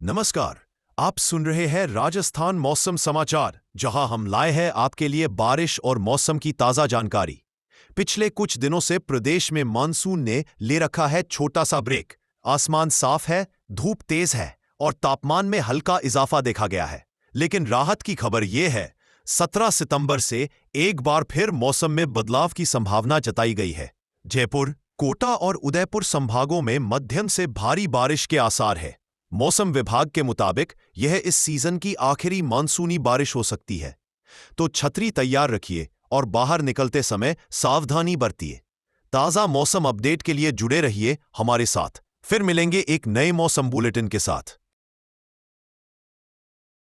नमस्कार। आप सुन रहे हैं राजस्थान मौसम समाचार, जहां हम लाए हैं आपके लिए बारिश और मौसम की ताजा जानकारी। पिछले कुछ दिनों से प्रदेश में मानसून ने ले रखा है छोटा सा ब्रेक। आसमान साफ है, धूप तेज है और तापमान में हल्का इजाफा देखा गया है। लेकिन राहत की खबर यह है, 17 सितंबर से एक बार फिर मौसम में बदलाव की संभावना जताई गई है। जयपुर, कोटा और उदयपुर संभागों में मध्यम से भारी बारिश के आसार है। मौसम विभाग के मुताबिक यह इस सीजन की आखिरी मानसूनी बारिश हो सकती है। तो छतरी तैयार रखिए और बाहर निकलते समय सावधानी बरतिए। ताज़ा मौसम अपडेट के लिए जुड़े रहिए हमारे साथ। फिर मिलेंगे एक नए मौसम बुलेटिन के साथ।